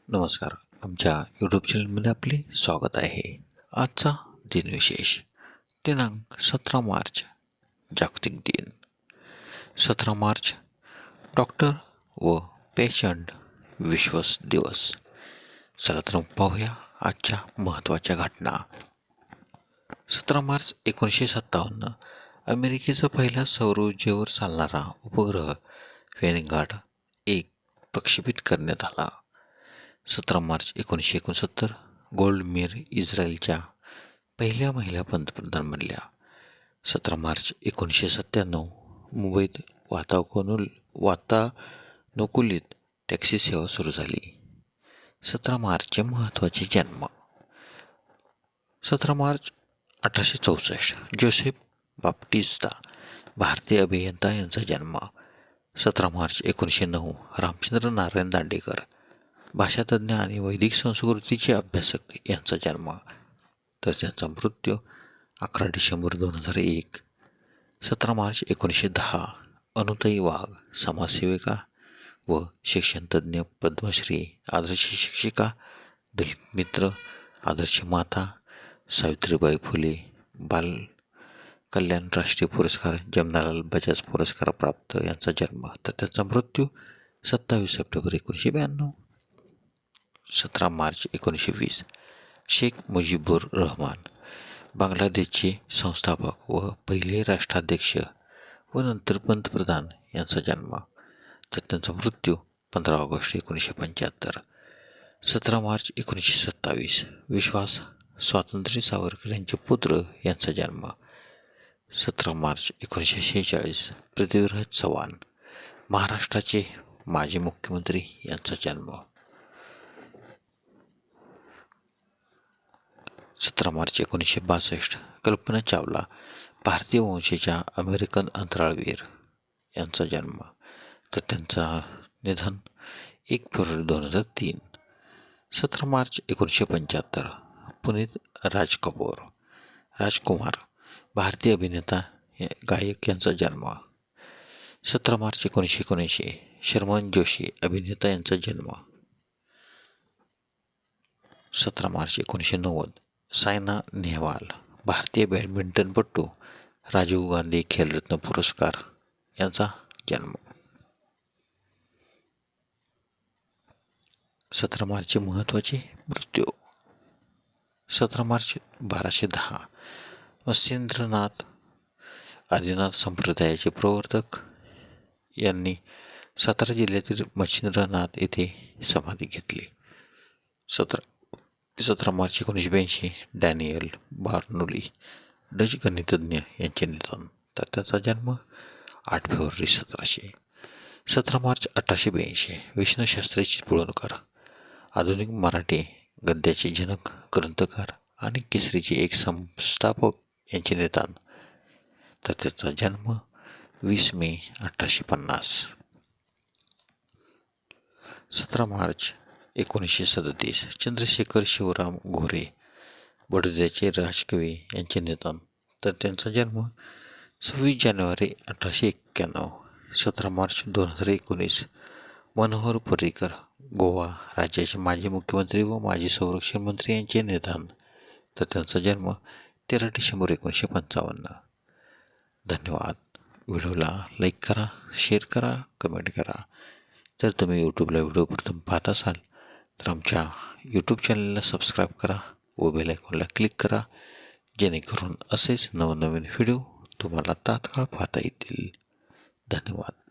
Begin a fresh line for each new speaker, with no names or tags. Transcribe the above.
नमस्कार. आमच्या यूट्यूब चॅनलमध्ये आपले स्वागत आहे. आजचा दिनविशेष दिनांक 17 मार्च जागतिक दिन. 17 मार्च डॉक्टर व पेशंट विश्वास दिवस. चला तर पाहूया आजच्या महत्त्वाच्या घटना. 17 मार्च 1957 अमेरिकेचा पहिला सौर ऊर्जेवर चालणारा उपग्रह व्हॅनगार्ड 1 प्रक्षेपित करण्यात आला. 17 मार्च 1969 गोल्डमेर इस्रायलच्या पहिल्या महिला पंतप्रधान बनल्या. 17 मार्च 1997 मुंबईत वातानुकूलित टॅक्सी सेवा सुरू झाली. 17 मार्चचे महत्त्वाचे जन्म. 17 मार्च 1864 जोसेफ बाप्टिस्ता भारतीय अभियंता यांचा जन्म. 17 मार्च 1909 रामचंद्र नारायण दांडेकर भाषातज्ञ आणि वैदिक संस्कृतीचे अभ्यासक यांचा जन्म. तर त्यांचा मृत्यू 11 डिसेंबर 2001. 17 मार्च 1910 अनुताई वाघ समाजसेविका व शिक्षणतज्ज्ञ, पद्मश्री, आदर्श शिक्षिका, दलित मित्र, आदर्श माता, सावित्रीबाई फुले बाल कल्याण राष्ट्रीय पुरस्कार, जमनालाल बजाज पुरस्कार प्राप्त यांचा जन्म. तर त्यांचा मृत्यू 27 सप्टेंबर 1992. 17 मार्च 1920 शेख मुजीबुर रहमान बांगलादेशचे संस्थापक व पहिले राष्ट्राध्यक्ष व नंतर पंतप्रधान यांचा जन्म. तर त्यांचा मृत्यू 15 ऑगस्ट 1975. 17 मार्च 1927 विश्वास स्वातंत्र्य सावरकर यांचे पुत्र यांचा जन्म. 17 मार्च 1946 पृथ्वीराज चव्हाण महाराष्ट्राचे माजी मुख्यमंत्री यांचा जन्म. 17 मार्च 1962 कल्पना चावला भारतीय वंशाच्या अमेरिकन अंतराळवीर यांचा जन्म. तर त्यांचा निधन 1 फेब्रुवारी 2003. 17 मार्च 1975 पुनीत राजकुमार भारतीय अभिनेता गायक यांचा जन्म. 17 मार्च 1979 शर्मन जोशी अभिनेता यांचा जन्म. 17 मार्च 1990 सायना नेहवाल भारतीय बॅडमिंटनपटू राजीव गांधी खेलरत्न पुरस्कार यांचा जन्म. 17 मार्चचे महत्त्वाचे मृत्यू. 17 मार्च 1210 मत्स्येंद्रनाथ आदिनाथ संप्रदायाचे प्रवर्तक यांनी सातारा जिल्ह्यातील मच्छिंद्रनाथ येथे समाधी घेतली. 17 मार्च 1982 डॅनियल बार्नोली डच गणितज्ञ यांचे निधन. तर त्याचा जन्म 8 फेब्रुवारी 1700. 17 मार्च 1882 विष्णूशास्त्री चिपळूणकर आधुनिक मराठी गद्याचे जनक, ग्रंथकार आणि केसरीचे एक संस्थापक यांचे निधन. तर त्याचा जन्म 20 मे 1850. 17 मार्च 1937 चंद्रशेखर शिवराम घोरे बडोद्याचे राजकवी यांचे निधन. तर त्यांचा जन्म 26 जानेवारी 1891. 17 मार्च 2019 मनोहर पर्रीकर गोवा राज्याचे माजी मुख्यमंत्री व माजी संरक्षण मंत्री यांचे निधन. तर त्यांचा जन्म 13 डिसेंबर 1955. धन्यवाद. व्हिडिओला लाईक करा, शेअर करा, कमेंट करा. जर तुम्ही यूट्यूबला व्हिडिओ प्रथम पाहत असाल तर आमच्या यूट्यूब चॅनलला सबस्क्राईब करा व बेल आयकॉनला क्लिक करा, जेणेकरून असेच नवनवीन व्हिडिओ तुम्हाला तात्काळ पाहता येतील. धन्यवाद.